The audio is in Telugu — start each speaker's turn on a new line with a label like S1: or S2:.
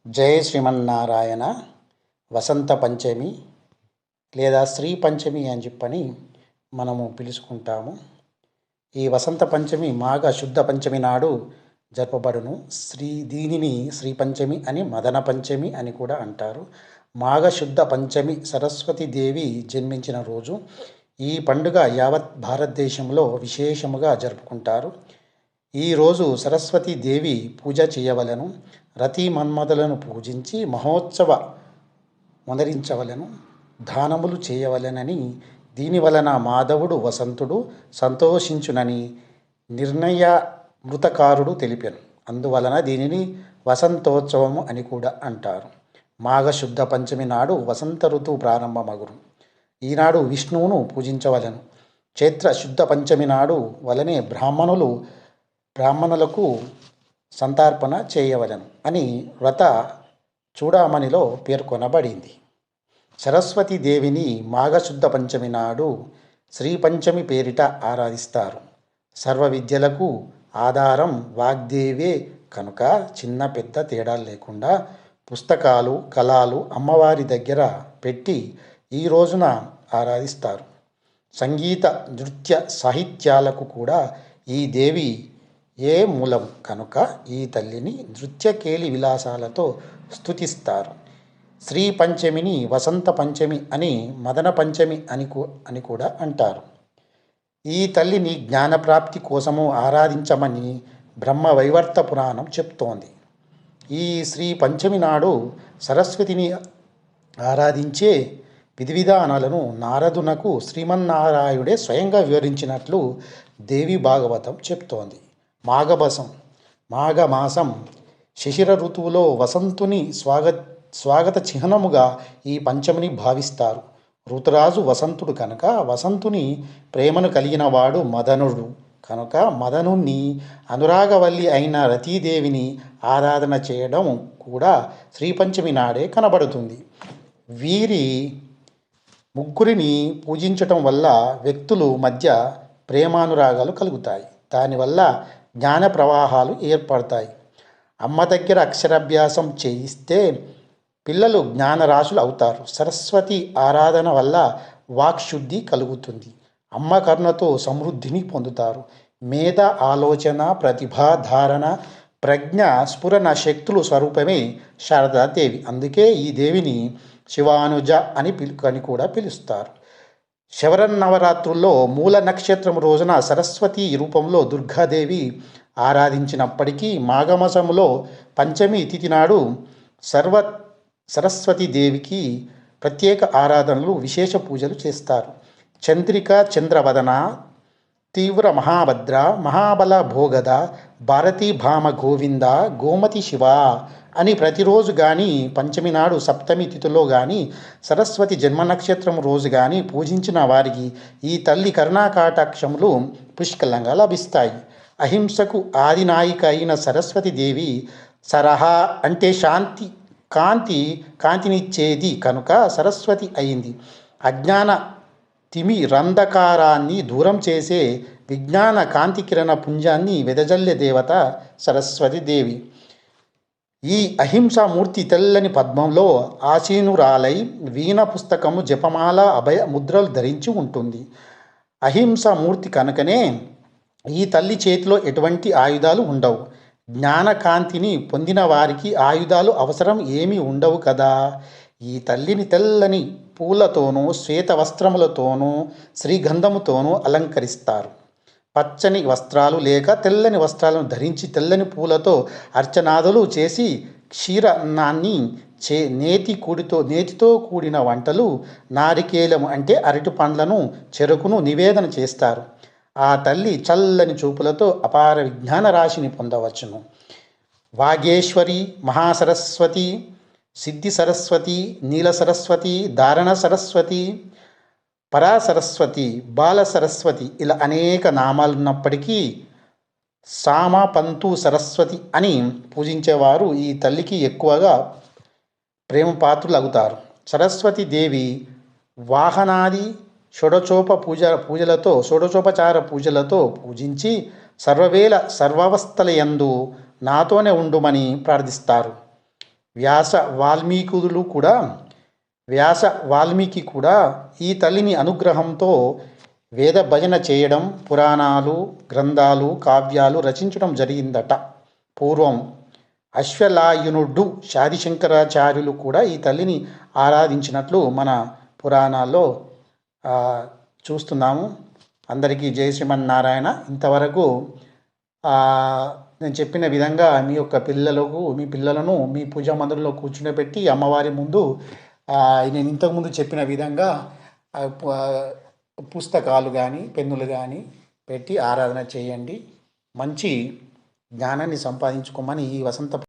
S1: జై శ్రీమన్నారాయణ. వసంత పంచమి లేదా శ్రీ పంచమి అని చెప్పని మనము పిలుచుకుంటాము. ఈ వసంత పంచమి మాఘ శుద్ధ పంచమి నాడు జరపబడును. దీనిని శ్రీ పంచమి అని, మదన పంచమి అని కూడా అంటారు. మాఘ శుద్ధ పంచమి సరస్వతీదేవి జన్మించిన రోజు. ఈ పండుగ యావత్ భారతదేశంలో విశేషముగా జరుపుకుంటారు. ఈరోజు సరస్వతీదేవి పూజ చేయవలను. రతి మన్మధులను పూజించి మహోత్సవ మొదరించవలను, దానములు చేయవలెనని, దీనివలన మాధవుడు వసంతుడు సంతోషించునని నిర్ణయామృతకారుడు తెలిపాను. అందువలన దీనిని వసంతోత్సవము అని కూడా అంటారు. మాఘశుద్ధ పంచమి నాడు వసంత ఋతువు ప్రారంభమగును. ఈనాడు విష్ణువును పూజించవలను. చైత్ర శుద్ధ పంచమి నాడు వలనే బ్రాహ్మణులకు సంతర్పణ చేయవలను అని వ్రత చూడామణిలో పేర్కొనబడింది. సరస్వతీదేవిని మాఘశుద్ధ పంచమి నాడు శ్రీ పంచమి పేరిట ఆరాధిస్తారు. సర్వ విద్యలకు ఆధారం వాగ్దేవే కనుక చిన్న పెద్ద తేడాలు లేకుండా పుస్తకాలు, కళాలు అమ్మవారి దగ్గర పెట్టి ఈ రోజున ఆరాధిస్తారు. సంగీత, నృత్య, సాహిత్యాలకు కూడా ఈ దేవి మూలం కనుక ఈ తల్లిని నృత్యకేలి విలాసాలతో స్తుతిస్తారు. శ్రీ పంచమిని వసంత పంచమి అని, మదన పంచమి అని కూడా అంటారు. ఈ తల్లిని జ్ఞానప్రాప్తి కోసము ఆరాధించమని బ్రహ్మవైవర్త పురాణం చెప్తోంది. ఈ శ్రీ పంచమి నాడు సరస్వతిని ఆరాధించే విధి విధానాలను నారదునకు శ్రీమన్నారాయుడే స్వయంగా వివరించినట్లు దేవి భాగవతం చెప్తోంది. మాఘమాసం శిశిర ఋతువులో వసంతుని స్వాగత చిహ్నముగా ఈ పంచమిని భావిస్తారు. ఋతురాజు వసంతుడు కనుక వసంతుని ప్రేమను కలిగిన వాడు మదనుడు కనుక మదనుణ్ణి అనురాగవల్లి అయిన రతీదేవిని ఆరాధన చేయడం కూడా శ్రీపంచమి నాడే కనబడుతుంది. వీరి ముగ్గురిని పూజించటం వల్ల వ్యక్తులు మధ్య ప్రేమానురాగాలు కలుగుతాయి. దానివల్ల జ్ఞాన ప్రవాహాలు ఏర్పడతాయి. అమ్మ దగ్గర అక్షరాభ్యాసం చేయిస్తే పిల్లలు జ్ఞానరాశులు అవుతారు. సరస్వతి ఆరాధన వల్ల వాక్శుద్ధి కలుగుతుంది. అమ్మ కరుణతో సమృద్ధిని పొందుతారు. మేధ, ఆలోచన, ప్రతిభ, ధారణ, ప్రజ్ఞ, స్ఫురణ శక్తులు స్వరూపమే శారదాదేవి. అందుకే ఈ దేవిని శివానుజ అని కూడా పిలుస్తారు. శరన్నవరాత్రుల్లో మూల నక్షత్రం రోజున సరస్వతి రూపంలో దుర్గాదేవి ఆరాధించినప్పటికీ మాఘమాసములో పంచమి తిథి నాడు సరస్వతీదేవికి ప్రత్యేక ఆరాధనలు, విశేష పూజలు చేస్తారు. చంద్రిక, చంద్రవదన, తీవ్ర మహాభద్ర, మహాబల భోగద, భారతీ భామ గోవింద, గోమతి శివ అని ప్రతిరోజు కానీ, పంచమి నాడు సప్తమి తిథిలో కానీ, సరస్వతి జన్మ నక్షత్రం రోజు కానీ పూజించిన వారికి ఈ తల్లి కరుణాకాటాక్షములు పుష్కలంగా లభిస్తాయి. అహింసకు ఆదినాయిక అయిన సరస్వతీదేవి సరహ అంటే శాంతి, కాంతినిచ్చేది కనుక సరస్వతి అయింది. అజ్ఞాన తిమిరంధకారాన్ని దూరం చేసే విజ్ఞాన కాంతి కిరణ పుంజాన్ని వెదజల్లే దేవత సరస్వతీదేవి. ఈ అహింసామూర్తి తెల్లని పద్మంలో ఆసీనురాలై వీణ, పుస్తకము, జపమాల, అభయ ముద్రలు ధరించి ఉంటుంది. అహింసామూర్తి కనుకనే ఈ తల్లి చేతిలో ఎటువంటి ఆయుధాలు ఉండవు. జ్ఞానకాంతిని పొందిన వారికి ఆయుధాలు అవసరం ఏమీ ఉండవు కదా. ఈ తల్లిని తెల్లని పూలతోనూ, శ్వేత వస్త్రములతోనూ, శ్రీగంధముతోనూ అలంకరిస్తారు. పచ్చని వస్త్రాలు లేక తెల్లని వస్త్రాలను ధరించి తెల్లని పూలతో అర్చనాదులు చేసి క్షీరాన్నాన్ని నేతితో కూడిన వంటలు, నారికేలము అంటే అరటి పండ్లను, చెరుకును నివేదన చేస్తారు. ఆ తల్లి చల్లని చూపులతో అపార విజ్ఞాన రాశిని పొందవచ్చును. వాగేశ్వరి, మహాసరస్వతి, సిద్ధి సరస్వతి, నీల సరస్వతి, ధారణ సరస్వతి, పరాసరస్వతి, బాల సరస్వతి ఇలా అనేక నామాలున్నప్పటికీ సామపంతు సరస్వతి అని పూజించేవారు ఈ తల్లికి ఎక్కువగా ప్రేమ పాత్రులు అవుతారు. సరస్వతీదేవి వాహనాది షోడచోపచార పూజలతో పూజించి సర్వవేళ సర్వావస్థలయందు నాతోనే ఉండుమని ప్రార్థిస్తారు. వ్యాస వాల్మీకులు కూడా వ్యాస వాల్మీకి కూడా ఈ తల్లిని అనుగ్రహంతో వేద భజన చేయడం, పురాణాలు, గ్రంథాలు, కావ్యాలు రచించడం జరిగిందట. పూర్వం అశ్వలాయనుడు శాదిశంకరాచార్యులు కూడా ఈ తల్లిని ఆరాధించినట్లు మన పురాణాల్లో చూస్తున్నాము. అందరికీ జై శ్రీమన్నారాయణ. ఇంతవరకు నేను చెప్పిన విధంగా మీ పిల్లలను మీ పూజా మందిరంలో కూర్చుండబెట్టి అమ్మవారి ముందు నేను ఇంతకుముందు చెప్పిన విధంగా పుస్తకాలు కానీ పెన్నులు కానీ పెట్టి ఆరాధన చేయండి. మంచి జ్ఞానాన్ని సంపాదించుకోమని ఈ వసంత